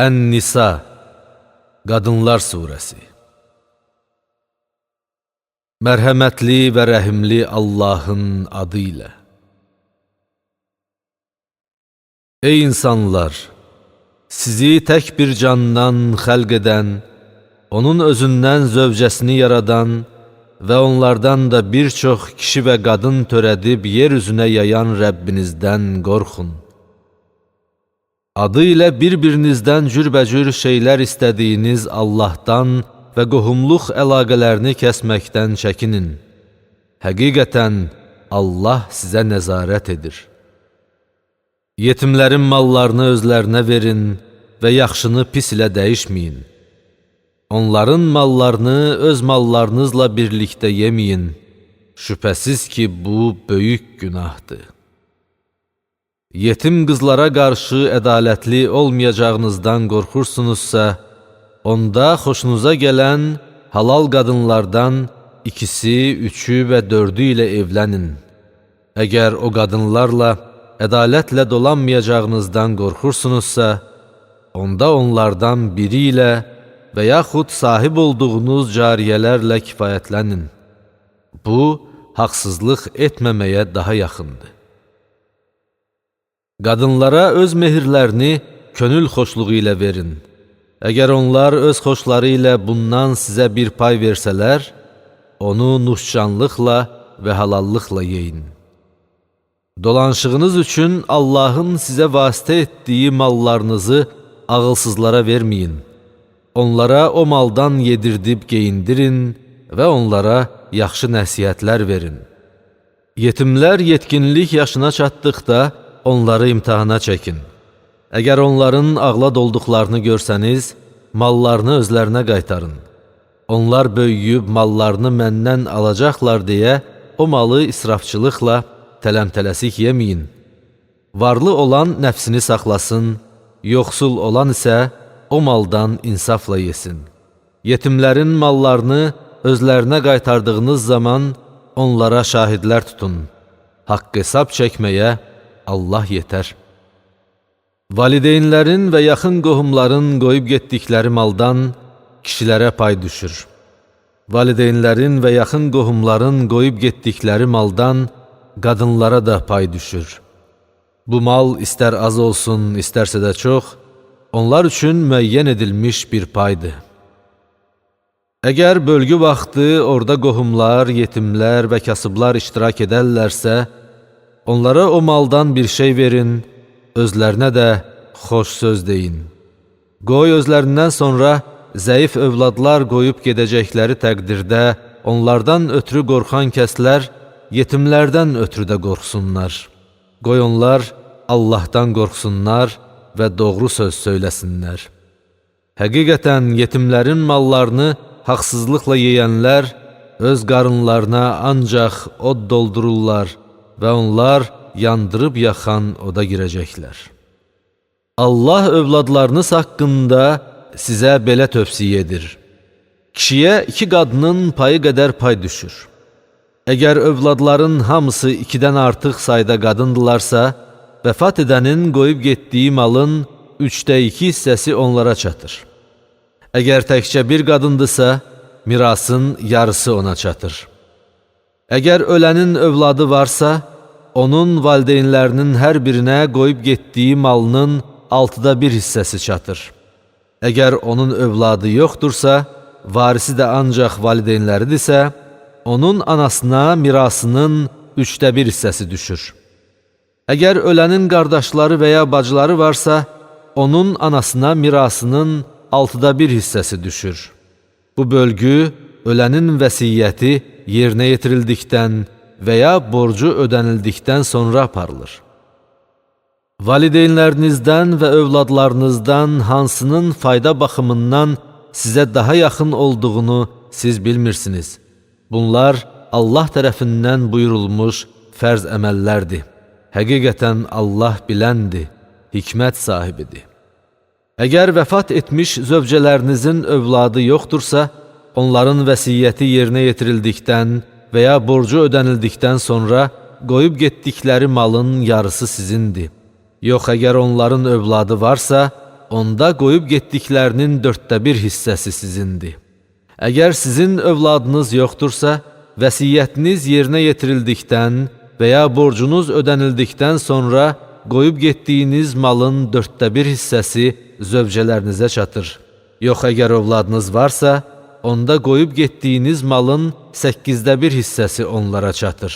Ən-Nisa, Qadınlar Suresi. Mərhəmətli və rəhimli Allahın adı ilə. Ey insanlar! Sizi tək bir candan xəlq edən, onun özündən zövcəsini yaradan və onlardan da bir çox kişi və qadın törədib yer üzünə yayan Rəbbinizdən qorxun. Adı ilə bir-birinizdən cürbəcür şeylər istədiyiniz Allahdan və qohumluq əlaqələrini kəsməkdən çəkinin. Həqiqətən Allah sizə nəzarət edir. Yetimlərin mallarını özlərinə verin və yaxşını pis ilə dəyişməyin. Onların mallarını öz mallarınızla birlikdə yeməyin. Şübhəsiz ki, bu böyük günahdır. Yetim qızlara qarşı ədalətli olmayacağınızdan qorxursunuzsa, onda xoşunuza gələn halal qadınlardan ikisi, üçü və dördü ilə evlənin. Əgər o qadınlarla ədalətlə dolanmayacağınızdan qorxursunuzsa, onda onlardan biri ilə və yaxud sahib olduğunuz cariyələrlə kifayətlənin. Bu, haqsızlıq etməməyə daha yaxındır. Qadınlara öz mehirlərini könül xoşluğu ilə verin. Əgər onlar öz xoşları ilə bundan sizə bir pay versələr, onu nuşcanlıqla və halallıqla yeyin. Dolanışığınız üçün Allahın sizə vasitə etdiyi mallarınızı ağılsızlara verməyin. Onlara o maldan yedirdib geyindirin və onlara yaxşı nəsihətlər verin. Yetimlər yetkinlik yaşına çatdıqda onları imtihana çəkin. Əgər onların ağlad olduqlarını görsəniz, mallarını özlərinə qaytarın. Onlar böyüyüb mallarını məndən alacaqlar deyə o malı israfçılıqla tələmtələsik yeməyin. Varlı olan nəfsini saxlasın, yoxsul olan isə o maldan insafla yesin. Yetimlərin mallarını özlərinə qaytardığınız zaman onlara şahidlər tutun. Haqq hesab çəkməyə Allah yetər. Valideynlərin və yaxın qohumların qoyub getdikləri maldan kişilərə pay düşür. Valideynlərin və yaxın qohumların qoyub getdikləri maldan qadınlara da pay düşür. Bu mal istər az olsun, istərsə də çox, onlar üçün müəyyən edilmiş bir paydır. Əgər bölgü vaxtı orada qohumlar, yetimlər və kasıblar iştirak edərlərsə, onlara o maldan bir şey verin, özlərinə də xoş söz deyin. Qoy özlərindən sonra zəif övladlar qoyub gedəcəkləri təqdirdə onlardan ötürü qorxan kəslər yetimlərdən ötürü də qorxsunlar. Qoy onlar Allahdan qorxsunlar və doğru söz söyləsinlər. Həqiqətən yetimlərin mallarını haqsızlıqla yeyənlər öz qarınlarına ancaq od doldururlar və onlar yandırıb yaxan oda girəcəklər. Allah övladlarınız haqqında sizə belə tövsiyə edir. Kişiyə 2 qadının payı qədər pay düşür. Əgər övladların hamısı 2-dən artıq sayda qadındılarsa, vəfat edənin qoyub getdiyi malın 3/2 hissəsi onlara çatır. Əgər təkcə bir qadındısa, mirasın yarısı ona çatır. Əgər ölənin övladı varsa, onun valideynlərinin hər birinə qoyub getdiyi malının 6/1 hissəsi çatır. Əgər onun övladı yoxdursa, varisi də ancaq valideynləridirsə, onun anasına mirasının 3/1 hissəsi düşür. Əgər ölənin qardaşları və ya bacıları varsa, onun anasına mirasının 6/1 hissəsi düşür. Bu bölgü ölənin vəsiyyəti yerinə yetirildikdən və ya borcu ödənildikdən sonra aparılır. Valideynlərinizdən və övladlarınızdan hansının fayda baxımından sizə daha yaxın olduğunu siz bilmirsiniz. Bunlar Allah tərəfindən buyurulmuş fərz əməllərdir. Həqiqətən Allah biləndir, hikmət sahibidir. Əgər vəfat etmiş zövcələrinizin övladı yoxdursa, onların vəsiyyəti yerinə yetirildikdən və ya borcu ödənildikdən sonra qoyub getdikləri malın yarısı sizindir. Yox, əgər onların övladı varsa, onda qoyub getdiklərinin 1/4 hissəsi sizindir. Əgər sizin övladınız yoxdursa, vəsiyyətiniz yerinə yetirildikdən və ya borcunuz ödənildikdən sonra qoyub getdiyiniz malın 1/4 hissəsi zövcələrinizə çatır. Yox, əgər övladınız varsa, onda qoyub getdiyiniz malın 8/1 hissəsi onlara çatır.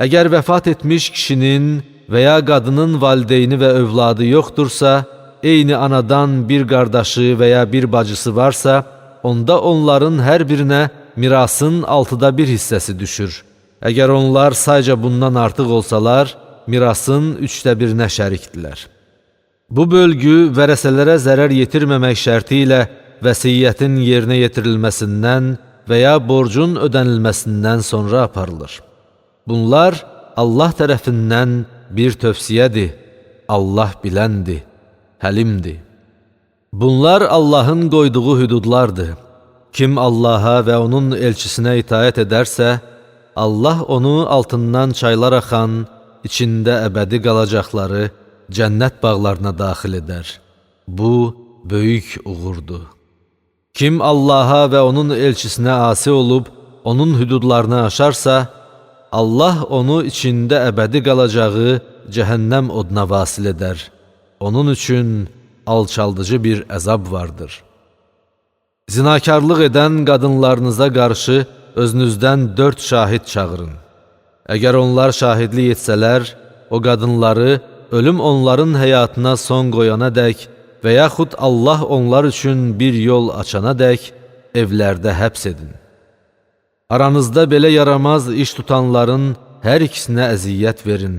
Əgər vəfat etmiş kişinin və ya qadının valideyni və övladı yoxdursa, eyni anadan bir qardaşı və ya bir bacısı varsa, onda onların hər birinə mirasın 6/1 hissəsi düşür. Əgər onlar sayca bundan artıq olsalar, mirasın 3/1-nə şərikdirlər. Bu bölgü vərəsələrə zərər yetirməmək şərti ilə vəsiyyətin yerinə yetirilməsindən və ya borcun ödənilməsindən sonra aparılır. Bunlar Allah tərəfindən bir tövsiyədir. Allah biləndir, həlimdir. Bunlar Allahın qoyduğu hüdudlardır. Kim Allaha və onun elçisinə itaət edərsə, Allah onu altından çaylar axan, içində əbədi qalacaqları cənnət bağlarına daxil edər. Bu, böyük uğurdur. Kim Allaha və onun elçisinə asi olub, onun hüdudlarını aşarsa, Allah onu içində əbədi qalacağı cəhənnəm oduna vasil edər. Onun üçün alçaldıcı bir əzab vardır. Zinakarlıq edən qadınlarınıza qarşı özünüzdən 4 şahid çağırın. Əgər onlar şahidlik etsələr, o qadınları ölüm onların həyatına son qoyana dək və yaxud Allah onlar üçün bir yol açana dək evlərdə həbs edin. Aranızda belə yaramaz iş tutanların hər ikisinə əziyyət verin.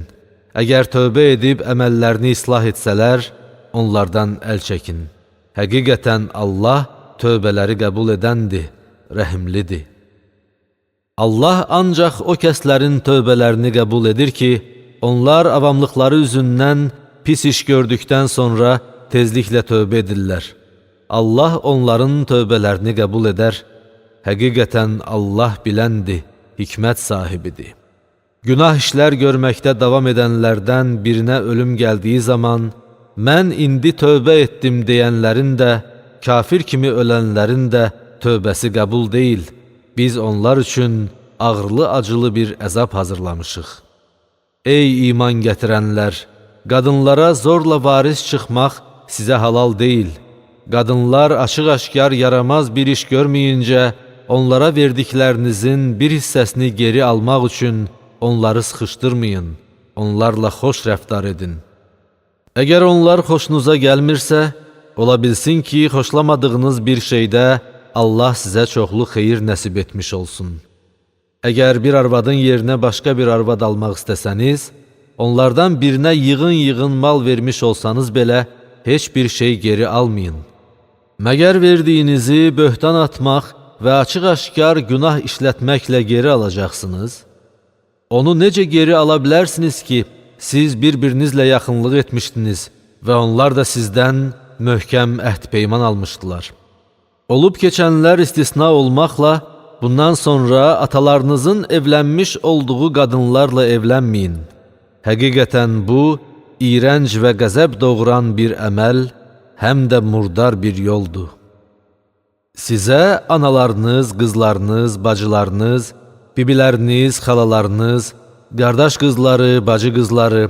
Əgər tövbə edib əməllərini islah etsələr, onlardan əl çəkin. Həqiqətən Allah tövbələri qəbul edəndir, rəhimlidir. Allah ancaq o kəslərin tövbələrini qəbul edir ki, onlar avamlıqları üzündən pis iş gördükdən sonra tezliklə tövbə edirlər. Allah onların tövbələrini qəbul edər. Həqiqətən Allah biləndir, hikmət sahibidir. Günah işlər görməkdə davam edənlərdən birinə ölüm gəldiyi zaman, mən indi tövbə etdim deyənlərin də, kafir kimi ölənlərin də tövbəsi qəbul deyil. Biz onlar üçün ağırlı-acılı bir əzab hazırlamışıq. Ey iman gətirənlər! Qadınlara zorla varis çıxmaq sizə halal deyil. Qadınlar açıq-aşkar yaramaz bir iş görməyincə, onlara verdiklərinizin bir hissəsini geri almaq üçün onları sıxışdırmayın, onlarla xoş rəftar edin. Əgər onlar xoşunuza gəlmirsə, ola bilsin ki, xoşlamadığınız bir şeydə Allah sizə çoxlu xeyir nəsib etmiş olsun. Əgər bir arvadın yerinə başqa bir arvad almaq istəsəniz, onlardan birinə yığın-yığın mal vermiş olsanız belə, heç bir şey geri almayın. Məgər verdiyinizi böhtan atmaq və açıq-aşkar günah işlətməklə geri alacaqsınız? Onu necə geri ala bilərsiniz ki, siz bir-birinizlə yaxınlıq etmişdiniz və onlar da sizdən möhkəm əhd-peyman almışdılar. Olub keçənlər istisna olmaqla, bundan sonra atalarınızın evlənmiş olduğu qadınlarla evlənməyin. Həqiqətən bu, iyrənc və qəzəb doğuran bir əməl, həm də murdar bir yoldur. Sizə analarınız, qızlarınız, bacılarınız, bibiləriniz, xalalarınız, qardaş qızları, bacı qızları,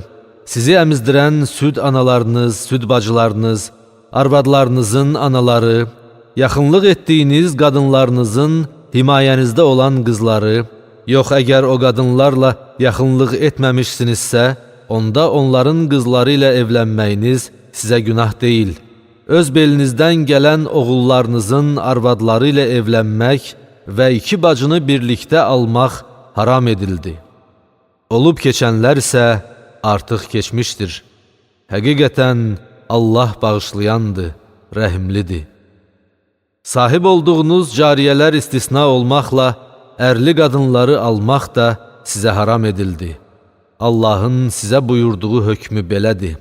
sizi əmizdirən süd analarınız, süd bacılarınız, arvadlarınızın anaları, yaxınlıq etdiyiniz qadınlarınızın himayənizdə olan qızları, yox əgər o qadınlarla yaxınlıq etməmişsinizsə, onda onların qızları ilə evlənməyiniz sizə günah deyil. Öz belinizdən gələn oğullarınızın arvadları ilə evlənmək və 2 bacını birlikdə almaq haram edildi. Olub keçənlər isə artıq keçmişdir. Həqiqətən Allah bağışlayandır, rəhimlidir. Sahib olduğunuz cariyələr istisna olmaqla, ərli qadınları almaq da sizə haram edildi. Allahın sizə buyurduğu hökmü belədir.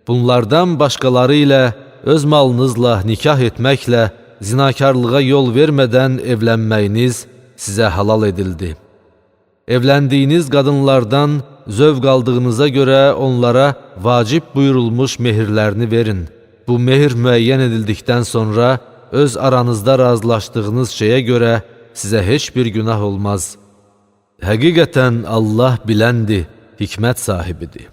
Bunlardan başqaları ilə öz malınızla nikah etməklə zinakarlığa yol vermədən evlənməyiniz sizə halal edildi. Evləndiyiniz qadınlardan zövq aldığınıza görə onlara vacib buyurulmuş mehirlərini verin. Bu mehr müəyyən edildikdən sonra öz aranızda razılaşdığınız şeyə görə sizə heç bir günah olmaz. Həqiqətən Allah biləndir, hikmət sahibidir.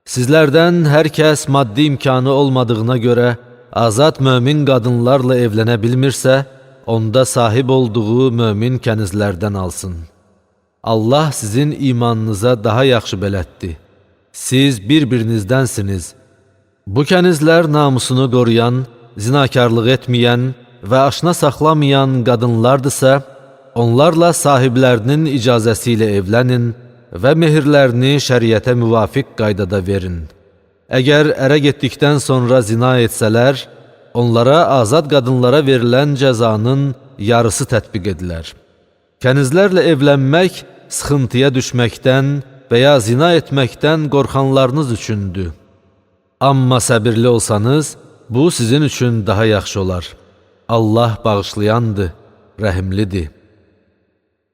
Sizlərdən hər kəs maddi imkanı olmadığına görə azad mömin qadınlarla evlənə bilmirsə, onda sahib olduğu mömin kənizlərdən alsın. Allah sizin imanınıza daha yaxşı bələddir. Siz bir-birinizdənsiniz. Bu kənizlər namusunu qoruyan, zinakarlıq etməyən və aşna saxlamayan qadınlardırsa, onlarla sahiblərinin icazəsi ilə evlənin və mehirlərini şəriətə müvafiq qaydada verin. Əgər ərə getdikdən sonra zina etsələr, onlara azad qadınlara verilən cəzanın yarısı tətbiq edilər. Kənizlərlə evlənmək sıxıntıya düşməkdən və ya zina etməkdən qorxanlarınız üçündür. Amma səbirli olsanız, bu sizin üçün daha yaxşı olar. Allah bağışlayandır, rəhimlidir.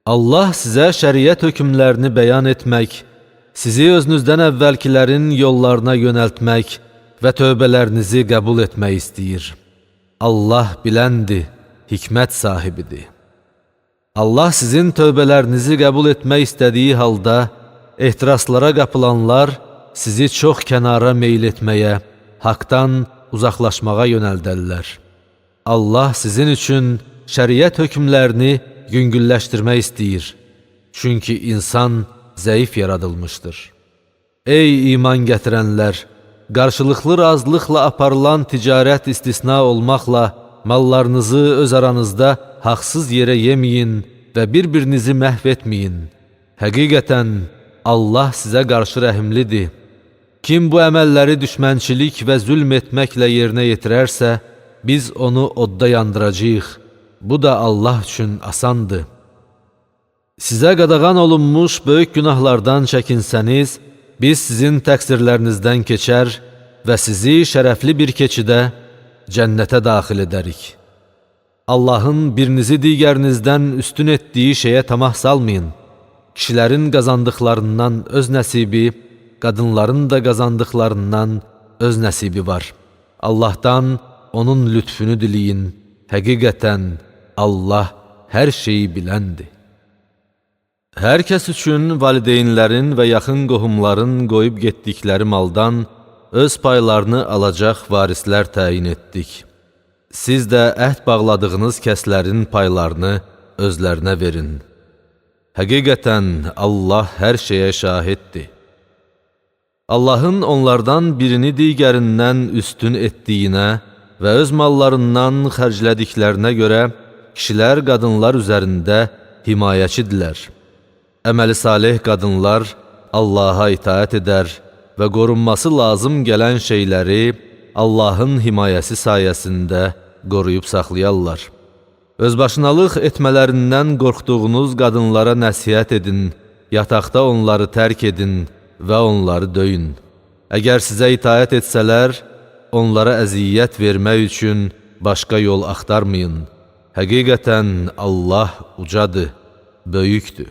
Allah sizə şəriət hökmlərini bəyan etmək, sizi özünüzdən əvvəlkilərin yollarına yönəltmək və tövbələrinizi qəbul etmək istəyir. Allah biləndir, hikmət sahibidir. Allah sizin tövbələrinizi qəbul etmək istədiyi halda, ehtiraslara qapılanlar sizi çox kənara meyl etməyə, haqdan uzaqlaşmağa yönəldərlər. Allah sizin üçün şəriət hökmlərini yüngülləşdirmək istəyir. Çünki insan zəif yaradılmışdır. Ey iman gətirənlər! Qarşılıqlı razılıqla aparılan ticarət istisna olmaqla mallarınızı öz aranızda haqsız yerə yeməyin və bir-birinizi məhv etməyin. Həqiqətən Allah sizə qarşı rəhimlidir. Kim bu əməlləri düşmənçilik və zülm etməklə yerinə yetirərsə, biz onu odda yandıracağıq. Bu da Allah üçün asandır. Sizə qadağan olunmuş böyük günahlardan çəkinsəniz, biz sizin təqsirlərinizdən keçər və sizi şərəfli bir keçidə cənnətə daxil edərik. Allahın birinizi digərinizdən üstün etdiyi şeyə tamah salmayın. Kişilərin qazandıqlarından öz nəsibi, qadınların da qazandıqlarından öz nəsibi var. Allahdan onun lütfünü diləyin. Həqiqətən Allah hər şeyi biləndir. Hər kəs üçün valideynlərin və yaxın qohumların qoyub getdikləri maldan öz paylarını alacaq varislər təyin etdik. Siz də əhd bağladığınız kəslərin paylarını özlərinə verin. Həqiqətən Allah hər şeyə şahiddir. Allahın onlardan birini digərindən üstün etdiyinə və öz mallarından xərclədiklərinə görə kişilər qadınlar üzərində himayəçidirlər. Əməli salih qadınlar Allaha itaət edər və qorunması lazım gələn şeyləri Allahın himayəsi sayəsində qoruyub saxlayarlar. Özbaşınalıq etmələrindən qorxduğunuz qadınlara nəsihət edin, yataqda onları tərk edin və onları döyün. Əgər sizə itaət etsələr, onlara əziyyət vermək üçün başqa yol axtarmayın. Həqiqətən Allah ucadır, böyükdür.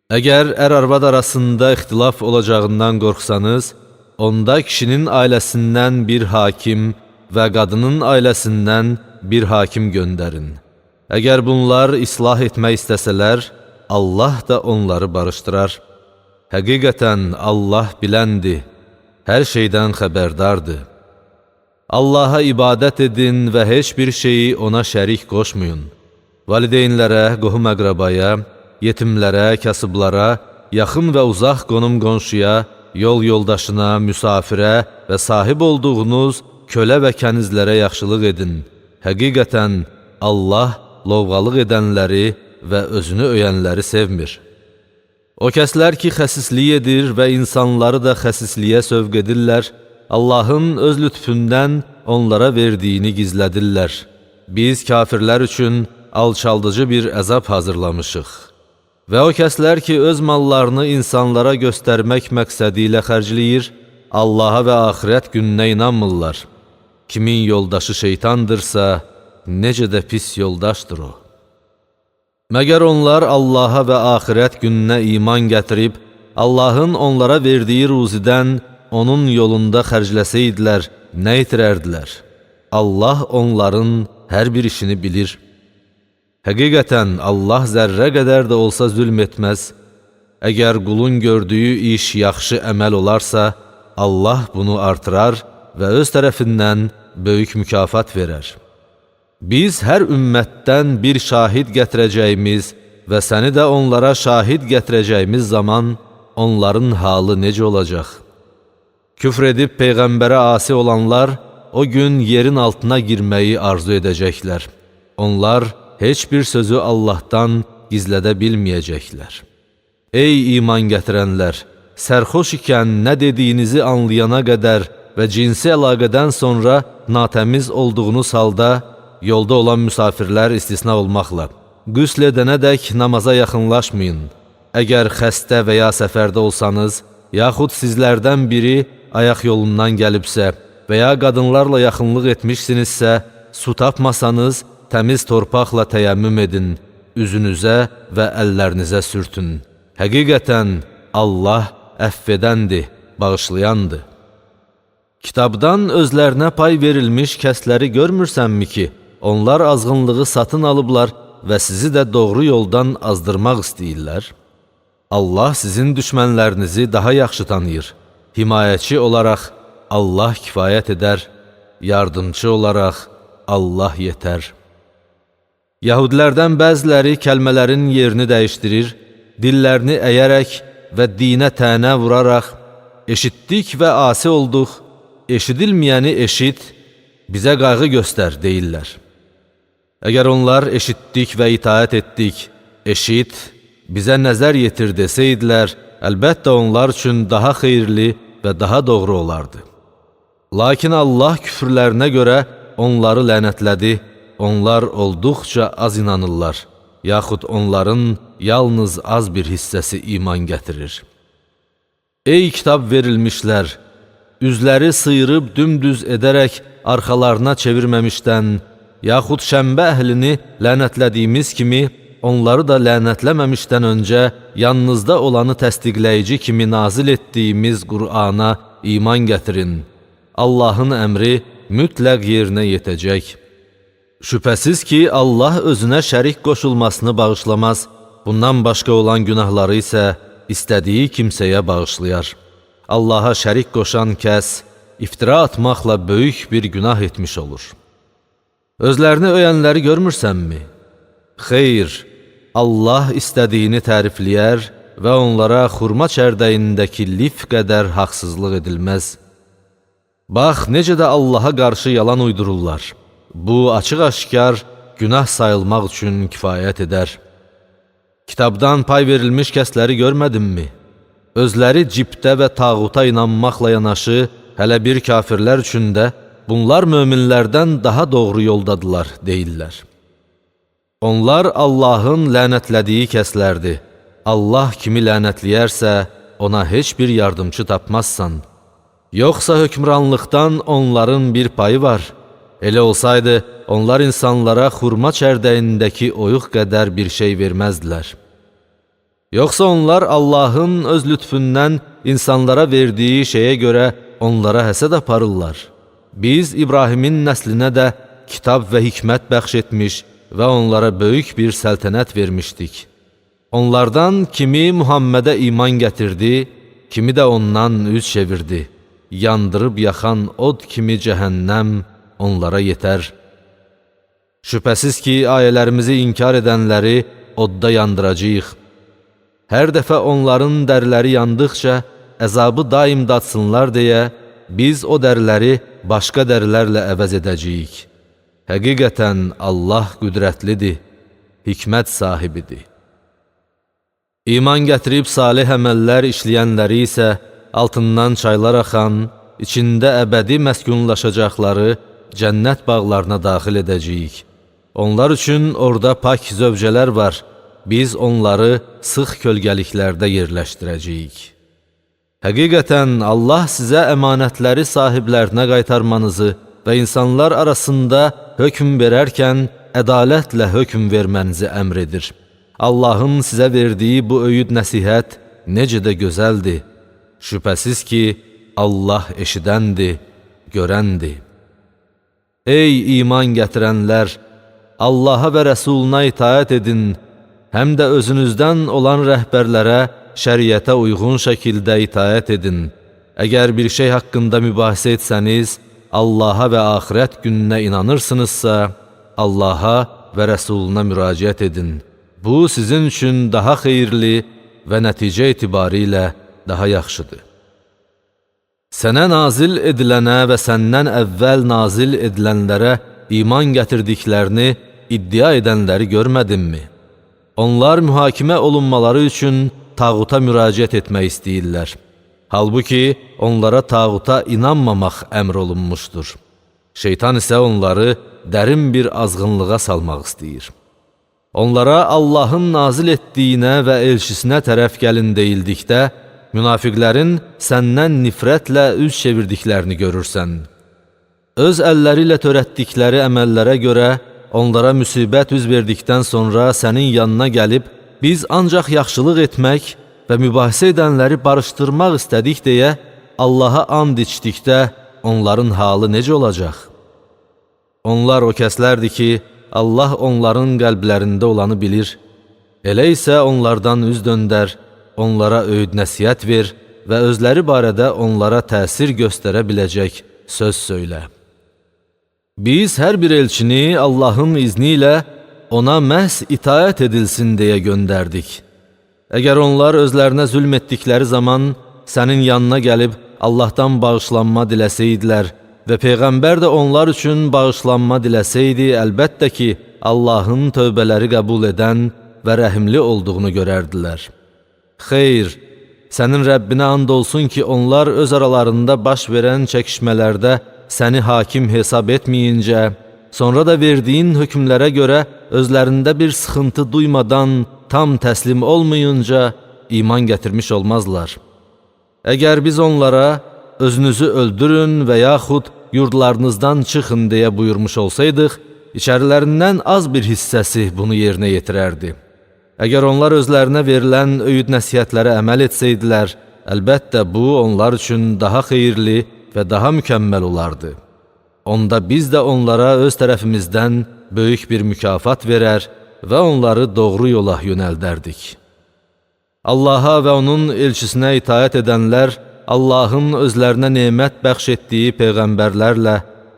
Əgər ər-arvad arasında ixtilaf olacağından qorxsanız, onda kişinin ailəsindən bir hakim və qadının ailəsindən bir hakim göndərin. Əgər bunlar islah etmək istəsələr, Allah da onları barışdırar. Həqiqətən Allah biləndir, hər şeydən xəbərdardır. Allaha ibadət edin və heç bir şeyi ona şərik qoşmayın. Valideynlərə, qohum-əqrabaya, yetimlərə, kasıblara, yaxın və uzaq qonum-qonşuya, yol yoldaşına, müsafirə və sahib olduğunuz kölə və kənizlərə yaxşılıq edin. Həqiqətən Allah lovğalıq edənləri və özünü öyənləri sevmir. O kəslər ki, xəsislik edir və insanları da xəsisliyə sövq edirlər, Allahın öz lütfündən onlara verdiyini gizlədirlər. Biz kafirlər üçün alçaldıcı bir əzab hazırlamışıq. Və o kəslər ki, öz mallarını insanlara göstərmək məqsədi ilə xərcləyir, Allaha və axirət gününə inanmırlar. Kimin yoldaşı şeytandırsa, necə də pis yoldaşdır o. Məgər onlar Allaha və axirət gününə iman gətirib, Allahın onlara verdiyi ruzidən onun yolunda xərcləsəydilər nə itirərdilər? Allah onların hər bir işini bilir. Həqiqətən Allah zərrə qədər də olsa zülm etməz. Əgər qulun gördüyü iş yaxşı əməl olarsa, Allah bunu artırar və öz tərəfindən böyük mükafat verər. Biz hər ümmətdən bir şahid gətirəcəyimiz və səni də onlara şahid gətirəcəyimiz zaman onların halı necə olacaq? Küfr edib Peyğəmbərə asi olanlar o gün yerin altına girməyi arzu edəcəklər. Onlar heç bir sözü Allahdan gizlədə bilməyəcəklər. Ey iman gətirənlər! Sərxoş ikən nə dediyinizi anlayana qədər və cinsi əlaqədən sonra natəmiz olduğunuz halda, yolda olan müsafirlər istisna olmaqla, qüsl edənədək namaza yaxınlaşmayın. Əgər xəstə və ya səfərdə olsanız, yaxud sizlərdən biri ayaq yolundan gəlibsə və ya qadınlarla yaxınlıq etmişsinizsə, su tapmasanız, təmiz torpaqla təyəmmüm edin, üzünüzə və əllərinizə sürtün. Həqiqətən Allah əfv edəndir, bağışlayandır. Kitabdan özlərinə pay verilmiş kəsləri görmürsənmi ki, onlar azğınlığı satın alıblar və sizi də doğru yoldan azdırmaq istəyirlər? Allah sizin düşmənlərinizi daha yaxşı tanıyır. Himayəçi olaraq Allah kifayət edər, yardımcı olaraq Allah yetər. Yahudilərdən bəziləri kəlmələrin yerini dəyişdirir, dillərini əyərək və dinə tənə vuraraq, eşitdik və asi olduq, eşidilməyəni eşit, bizə qayğı göstər deyirlər. Əgər onlar eşitdik və itaət etdik, eşit, bizə nəzər yetir desəydilər, əlbəttə onlar üçün daha xeyirli və daha doğru olardı. Lakin Allah küfürlərinə görə onları lənətlədi, onlar olduqca az inanırlar, yaxud onların yalnız az bir hissəsi iman gətirir. Ey kitab verilmişlər! Üzləri sıyırıb dümdüz edərək arxalarına çevirməmişdən, yaxud şənbə əhlini lənətlədiyimiz kimi, onları da lənətləməmişdən öncə yanınızda olanı təsdiqləyici kimi nazil etdiyimiz Qur'ana iman gətirin. Allahın əmri mütləq yerinə yetəcək. Şübhəsiz ki, Allah özünə şərik qoşulmasını bağışlamaz, bundan başqa olan günahları isə istədiyi kimsəyə bağışlayar. Allaha şərik qoşan kəs iftira atmaqla böyük bir günah etmiş olur. Özlərini öyənləri görmürsənmi? Xeyr, Allah istədiyini tərifləyər və onlara xurma çərdəyindəki lif qədər haqsızlıq edilməz. Bax, necə də Allaha qarşı yalan uydururlar. Bu, açıq-aşkar günah sayılmaq üçün kifayət edər. Kitabdan pay verilmiş kəsləri görmədinmi? Özləri cibdə və tağuta inanmaqla yanaşı, hələ bir kafirlər üçün də, bunlar möminlərdən daha doğru yoldadılar, deyirlər. Onlar Allahın lənətlədiyi kəslərdir. Allah kimi lənətləyərsə, ona heç bir yardımcı tapmazsan. Yoxsa hökmranlıqdan onların bir payı var. Elə olsaydı, onlar insanlara xurma çərdəyindəki oyuq qədər bir şey verməzdilər. Yoxsa onlar Allahın öz lütfündən insanlara verdiyi şeyə görə onlara həsəd aparırlar. Biz İbrahimin nəslinə də kitab və hikmət bəxş etmiş və onlara böyük bir səltənət vermişdik. Onlardan kimi Muhammədə iman gətirdi, kimi də ondan üz çevirdi. Yandırıb yaxan od kimi cəhənnəm onlara yetər. Şübhəsiz ki, ayələrimizi inkar edənləri odda yandıracağıq. Hər dəfə onların dərləri yandıqca əzabı daim datsınlar deyə, biz o dərləri başqa dərlərlə əvəz edəcəyik. Həqiqətən Allah qüdrətlidir, hikmət sahibidir. İman gətirib salih əməllər işləyənləri isə altından çaylar axan, içində əbədi məskunlaşacaqları cənnət bağlarına daxil edəcəyik. Onlar üçün orada pak zövcələr var, biz onları sıx kölgəliklərdə yerləşdirəcəyik. Həqiqətən Allah sizə əmanətləri sahiblərinə qaytarmanızı və insanlar arasında hökm verərkən ədalətlə hökm vermənizi əmr edir. Allahın sizə verdiyi bu öyüd nəsihət necə də gözəldir. Şübhəsiz ki, Allah eşidəndir, görəndir. Ey iman gətirənlər! Allaha və Rəsuluna itaət edin, həm də özünüzdən olan rəhbərlərə şəriətə uyğun şəkildə itaət edin. Əgər bir şey haqqında mübahisə etsəniz, Allaha və axirət gününə inanırsınızsa, Allaha və Rəsuluna müraciət edin. Bu, sizin üçün daha xeyirli və nəticə etibarilə daha yaxşıdır. Sənə nazil edilənə və səndən əvvəl nazil edilənlərə iman gətirdiklərini iddia edənləri görmədinmi? Onlar mühakimə olunmaları üçün tağuta müraciət etmək istəyirlər. Halbuki onlara tağuta inanmamaq əmr olunmuşdur. Şeytan isə onları dərin bir azğınlığa salmaq istəyir. Onlara Allahın nazil etdiyinə və elçisinə tərəf gəlin deyildikdə, münafiqlərin səndən nifrətlə üz çevirdiklərini görürsən. Öz əlləri ilə törətdikləri əməllərə görə onlara müsibət üz verdikdən sonra sənin yanına gəlib, biz ancaq yaxşılıq etmək və mübahisə edənləri barışdırmaq istədik deyə Allaha and içdikdə onların halı necə olacaq? Onlar o kəslərdir ki, Allah onların qəlblərində olanı bilir. Elə isə onlardan üz döndər, onlara öyüd nəsihət ver və özləri barədə onlara təsir göstərə biləcək söz söylə. Biz hər bir elçini Allahın izni ilə ona məhz itaət edilsin deyə göndərdik. Əgər onlar özlərinə zülm etdikləri zaman sənin yanına gəlib Allahdan bağışlanma diləsəydilər və Peyğəmbər də onlar üçün bağışlanma diləsəydi, əlbəttə ki, Allahın tövbələri qəbul edən və rəhimli olduğunu görərdilər. Xeyr, sənin Rəbbinə and olsun ki, onlar öz aralarında baş verən çəkişmələrdə səni hakim hesab etməyincə, sonra da verdiyin hökmlərə görə özlərində bir sıxıntı duymadan tam təslim olmayınca iman gətirmiş olmazlar. Əgər biz onlara özünüzü öldürün və yaxud yurdlarınızdan çıxın deyə buyurmuş olsaydıq, içərilərindən az bir hissəsi bunu yerinə yetirərdi. Əgər onlar özlərinə verilən öyüd nəsihətlərə əməl etsəydilər, əlbəttə bu onlar üçün daha xeyirli və daha mükəmməl olardı. Onda biz də onlara öz tərəfimizdən böyük bir mükafat verər və onları doğru yola yönəldərdik. Allaha və onun elçisinə itaət edənlər, Allahın özlərinə nemət bəxş etdiyi peyğəmbərlərlə,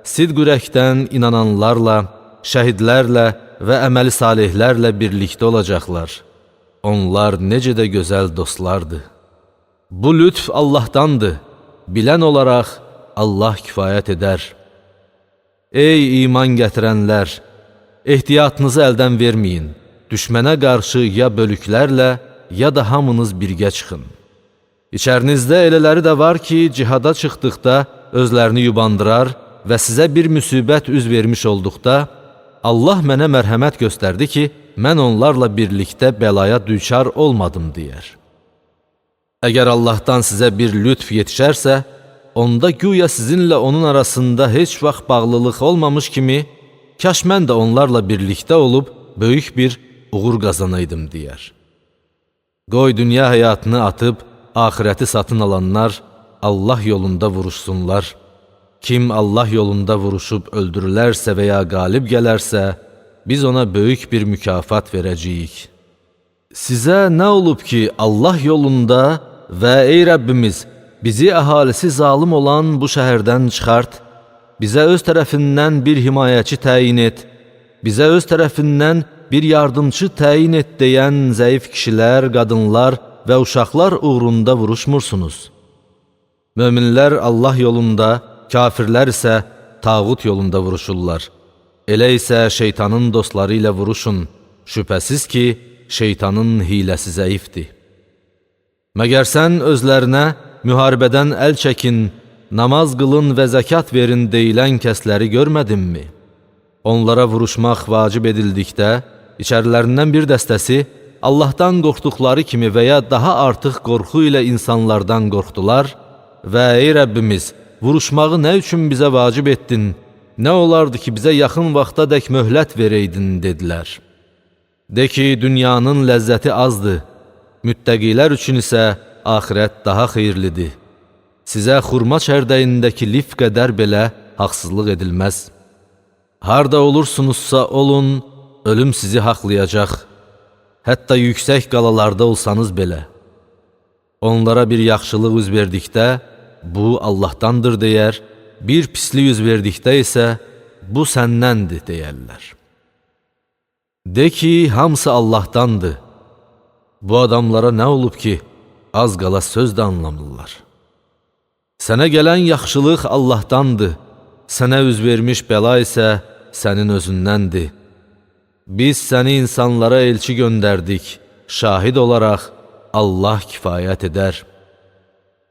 sidq ürəkdən inananlarla, şəhidlərlə və əməli salihlərlə birlikdə olacaqlar. Onlar necə də gözəl dostlardır. Bu lütf Allahdandır. Bilən olaraq Allah kifayət edər. Ey iman gətirənlər! Ehtiyatınızı əldən verməyin. Düşmənə qarşı ya bölüklərlə, ya da hamınız birgə çıxın. İçərinizdə elələri də var ki, cihada çıxdıqda özlərini yubandırar və sizə bir müsibət üz vermiş olduqda, Allah mənə mərhəmət göstərdi ki, mən onlarla birlikdə bəlaya düçar olmadım deyər. Əgər Allahdan sizə bir lütf yetişərsə, onda güya sizinlə onun arasında heç vaxt bağlılıq olmamış kimi, kaş mən də onlarla birlikdə olub böyük bir uğur qazanaydım deyər. Qoy dünya həyatını atıb, axirəti satın alanlar Allah yolunda vuruşsunlar. Kim Allah yolunda vuruşub öldürülərsə və ya qalib gələrsə, biz ona böyük bir mükafat verəcəyik. Sizə nə olub ki, Allah yolunda və ey Rəbbimiz, bizi əhalisi zalım olan bu şəhərdən çıxart, bizə öz tərəfindən bir himayəçi təyin et, bizə öz tərəfindən bir yardımcı təyin et deyən zəif kişilər, qadınlar və uşaqlar uğrunda vuruşmursunuz. Möminlər Allah yolunda, kafirlər isə tağut yolunda vuruşurlar. Elə isə şeytanın dostları ilə vuruşun, şübhəsiz ki, şeytanın hiləsi zəifdir. Məgər sən özlərinə müharibədən əl çəkin, namaz qılın və zəkat verin deyilən kəsləri görmədinmi? Onlara vuruşmaq vacib edildikdə, içərilərindən bir dəstəsi Allahdan qorxduqları kimi və ya daha artıq qorxu ilə insanlardan qorxdular və ey Rəbbimiz, vuruşmağı nə üçün bizə vacib etdin? Nə olardı ki, bizə yaxın vaxta dək möhlət verəydin, dedilər. De ki, dünyanın ləzzəti azdır, müttəqilər üçün isə axirət daha xeyirlidir. sizə xurma çərdəyindəki lif qədər belə haqsızlıq edilməz. Harda olursunuzsa olun, ölüm sizi haqlayacaq. Hətta yüksək qalalarda olsanız belə. Onlara bir yaxşılıq üz verdikdə, bu Allahdandır deyər, bir pislik üz verdikdə isə, bu səndəndir deyərlər. De ki, hamısı Allahdandır. Bu adamlara nə olub ki, az qala söz də anlamırlar. Sənə gələn yaxşılıq Allahdandır, sənə üz vermiş bəla isə sənin özündəndir. Biz səni insanlara elçi göndərdik, şahid olaraq Allah kifayət edər.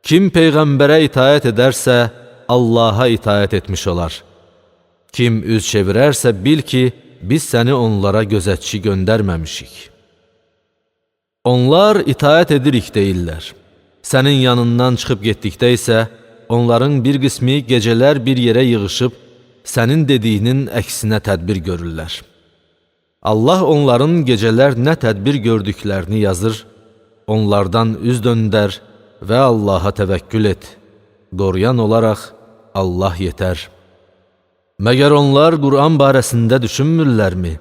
Kim Peyğəmbərə itaət edərsə, Allaha itaət etmiş olar. Kim üz çevirərsə, bil ki, biz səni onlara gözətçi göndərməmişik. Onlar itaət edirik deyirlər. Sənin yanından çıxıb getdikdə isə, onların bir qismi gecələr bir yerə yığışıb, sənin dediyinin əksinə tədbir görürlər. Allah onların gecələr nə tədbir gördüklərini yazır, onlardan üz döndər və Allaha təvəkkül et. Qoruyan olaraq Allah yetər. Məgər onlar Qur'an barəsində düşünmürlərmi?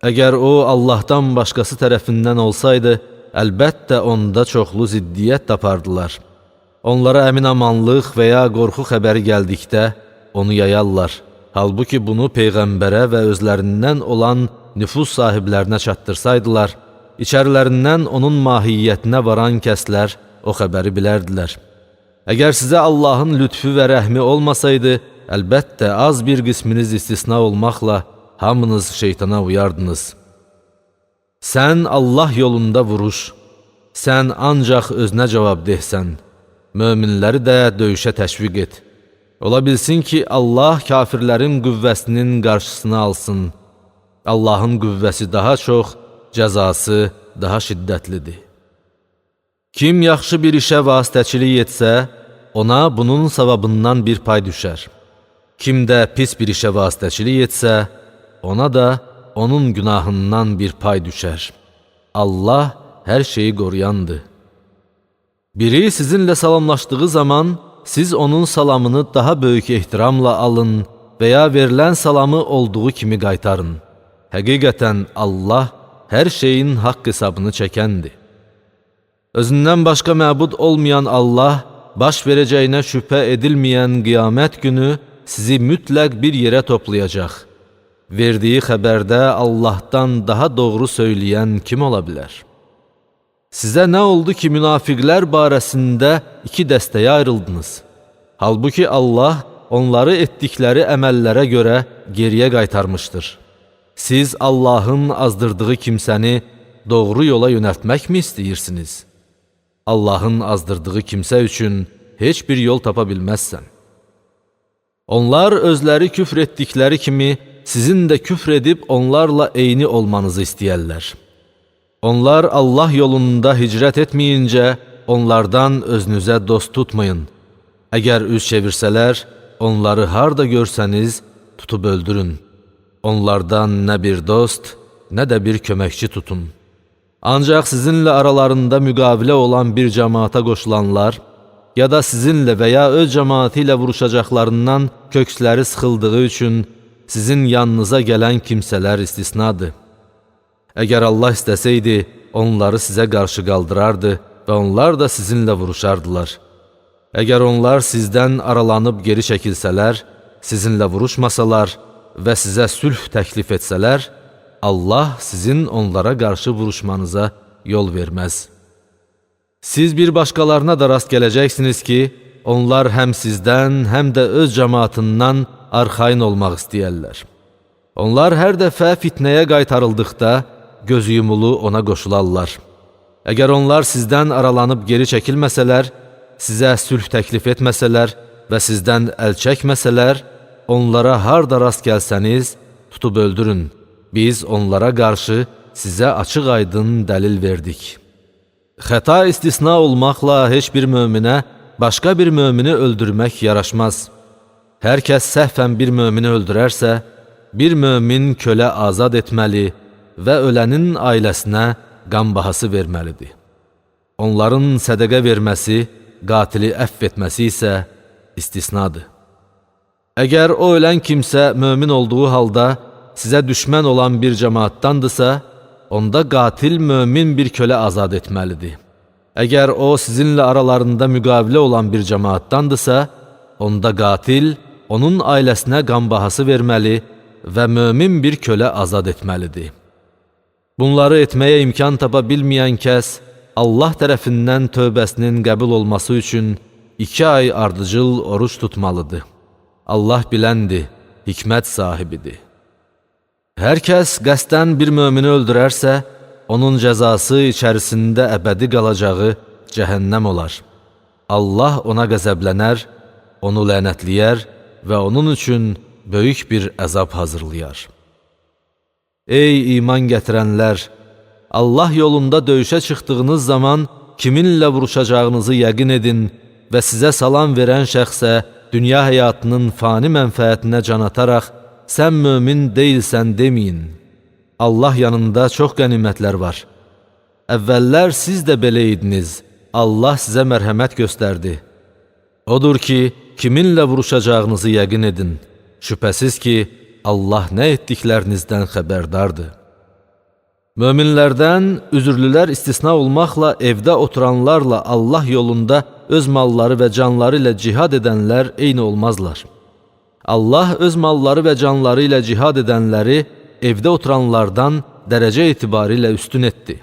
Əgər o, Allahdan başqası tərəfindən olsaydı, əlbəttə onda çoxlu ziddiyyət tapardılar. Onlara əmin-amanlıq və ya qorxu xəbəri gəldikdə, onu yayarlar. Halbuki bunu Peyğəmbərə və özlərindən olan nüfuz sahiblərinə çatdırsaydılar, içərilərindən onun mahiyyətinə varan kəslər o xəbəri bilərdilər. Əgər sizə Allahın lütfü və rəhmi olmasaydı, əlbəttə az bir qisminiz istisna olmaqla hamınız şeytana uyardınız. Sən Allah yolunda vuruş, sən ancaq özünə cavabdehsən, möminləri də döyüşə təşviq et. Ola bilsin ki, Allah kafirlərin qüvvəsinin qarşısını alsın. Allahın qüvvəsi daha çox, cəzası daha şiddətlidir. Kim yaxşı bir işə vasitəçilik etsə, ona bunun savabından bir pay düşər. Kim də pis bir işə vasitəçilik etsə, ona da onun günahından bir pay düşər. Allah hər şeyi qoruyandır. Biri sizinlə salamlaşdığı zaman, siz onun salamını daha böyük ehtiramla alın və ya verilən salamı olduğu kimi qaytarın. Həqiqətən Allah hər şeyin haqq hesabını çəkəndir. Özündən başqa məbud olmayan Allah, baş verəcəyinə şübhə edilməyən qiyamət günü sizi mütləq bir yerə toplayacaq. Verdiyi xəbərdə Allahdan daha doğru söyləyən kim ola bilər? Sizə nə oldu ki, münafiqlər barəsində iki dəstəyə ayrıldınız? Halbuki Allah onları etdikləri əməllərə görə geriyə qaytarmışdır. Siz Allahın azdırdığı kimsəni doğru yola yönəltməkmi istəyirsiniz? Allahın azdırdığı kimsə üçün heç bir yol tapa bilməzsən. Onlar özləri küfr etdikləri kimi, sizin də küfr edib onlarla eyni olmanızı istəyərlər. Onlar Allah yolunda hicrət etməyincə, onlardan özünüzə dost tutmayın. Əgər üz çevirsələr, onları harda görsəniz, tutub öldürün. Onlardan nə bir dost, nə də bir köməkçi tutun. Ancaq sizinlə aralarında müqavilə olan bir cəmaata qoşulanlar, ya da sizinlə və ya öz cəmaatı ilə vuruşacaqlarından köksləri sıxıldığı üçün sizin yanınıza gələn kimsələr istisnadır. Əgər Allah istəsəydi, onları sizə qarşı qaldırardı və onlar da sizinlə vuruşardılar. Əgər onlar sizdən aralanıb geri çəkilsələr, sizinlə vuruşmasalar və sizə sülh təklif etsələr, Allah sizin onlara qarşı vuruşmanıza yol verməz. Siz bir başqalarına da rast gələcəksiniz ki, onlar həm sizdən, həm də öz cəmaatından arxayın olmaq istəyərlər. Onlar hər dəfə fitnəyə qaytarıldıqda, gözü yumulu ona qoşularlar. Əgər onlar sizdən aralanıb geri çəkilməsələr, sizə sülh təklif etməsələr və sizdən əl çəkməsələr, onlara harda rast gəlsəniz, tutub öldürün. Biz onlara qarşı sizə açıq-aydın dəlil verdik. Xəta istisna olmaqla heç bir möminə başqa bir mömini öldürmək yaraşmaz. Hər kəs səhvən bir mömini öldürərsə, bir mömin kölə azad etməli və ölənin ailəsinə qan bahası verməlidir. Onların sədəqə verməsi, qatili əfv etməsi isə istisnadır. Əgər o ölən kimsə mömin olduğu halda sizə düşmən olan bir cəmaatdandırsa, onda qatil mömin bir kölə azad etməlidir. Əgər o sizinlə aralarında müqavilə olan bir cəmaatdandırsa, onda qatil onun ailəsinə qan bahası verməli və mömin bir kölə azad etməlidir. Bunları etməyə imkan tapa bilməyən kəs, Allah tərəfindən tövbəsinin qəbul olması üçün 2 ay ardıcıl oruç tutmalıdır. Allah biləndir, hikmət sahibidir. Hər kəs qəsdən bir mömini öldürərsə, onun cəzası içərisində əbədi qalacağı cəhənnəm olar. Allah ona qəzəblənər, onu lənətləyər və onun üçün böyük bir əzab hazırlayar. Ey iman gətirənlər! Allah yolunda döyüşə çıxdığınız zaman kiminlə vuruşacağınızı yəqin edin və sizə salam verən şəxsə dünya həyatının fani mənfəətinə can ataraq, sən mömin deyilsən deməyin. Allah yanında çox qənimətlər var. Əvvəllər siz də belə idiniz, Allah sizə mərhəmət göstərdi. Odur ki, kiminlə vuruşacağınızı yəqin edin. Şübhəsiz ki, Allah nə etdiklərinizdən xəbərdardır. Möminlərdən üzürlülər istisna olmaqla evdə oturanlarla Allah yolunda öz malları və canları ilə cihad edənlər eyni olmazlar. Allah öz malları və canları ilə cihad edənləri evdə oturanlardan dərəcə etibarilə üstün etdi.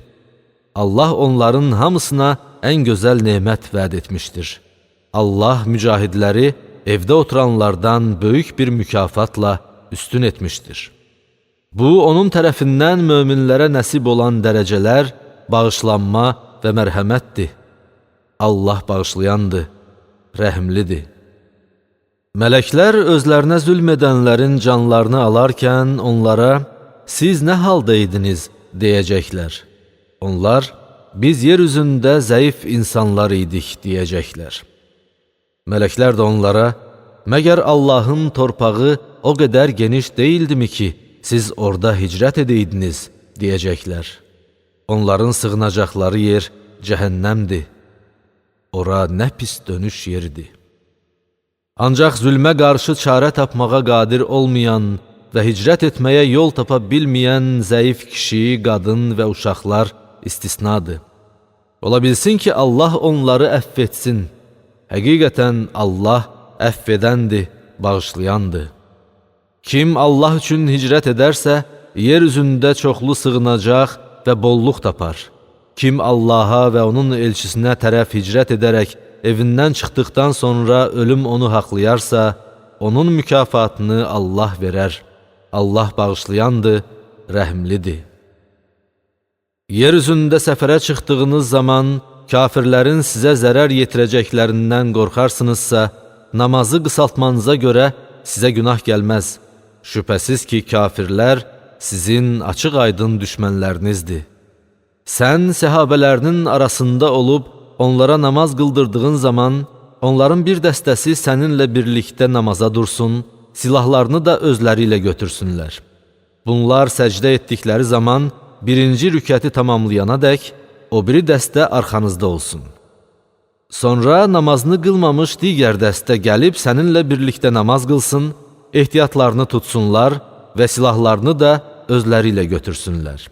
Allah onların hamısına ən gözəl nemət vəd etmişdir. Allah mücahidləri evdə oturanlardan böyük bir mükafatla üstün etmişdir. Bu, onun tərəfindən möminlərə nəsib olan dərəcələr, bağışlanma və mərhəmətdir. Allah bağışlayandır, rəhimlidir. Mələklər özlərinə zülm edənlərin canlarını alarkən onlara, siz nə halda idiniz, deyəcəklər. Onlar, biz yer üzündə zəif insanlar idik, deyəcəklər. Mələklər də onlara, məgər Allahın torpağı o qədər geniş deyildimi ki, siz orada hicrət edeydiniz, deyəcəklər. Onların sığınacaqları yer cəhənnəmdir. Ora nə pis dönüş yeridir. Ancaq zülmə qarşı çarə tapmağa qadir olmayan və hicrət etməyə yol tapa bilməyən zəif kişi, qadın və uşaqlar istisnadır. Ola bilsin ki, Allah onları əfv etsin. Həqiqətən Allah əfv edəndir, bağışlayandır. Kim Allah üçün hicrət edərsə, yer üzündə çoxlu sığınacaq və bolluq tapar. Kim Allaha və onun elçisinə tərəf hicrət edərək evindən çıxdıqdan sonra ölüm onu haqlayarsa, onun mükafatını Allah verər. Allah bağışlayandır, rəhimlidir. Yer üzündə səfərə çıxdığınız zaman kafirlərin sizə zərər yetirəcəklərindən qorxarsınızsa, namazı qısaltmanıza görə sizə günah gəlməz. Şübhəsiz ki, kafirlər sizin açıq-aydın düşmənlərinizdir. Sən səhabələrinin arasında olub, onlara namaz qıldırdığın zaman, onların bir dəstəsi səninlə birlikdə namaza dursun, silahlarını da özləri ilə götürsünlər. Bunlar səcdə etdikləri zaman, birinci rükəti tamamlayana dək, o biri dəstə arxanızda olsun. Sonra namazını qılmamış digər dəstə gəlib səninlə birlikdə namaz qılsın, ehtiyatlarını tutsunlar və silahlarını da özləri ilə götürsünlər.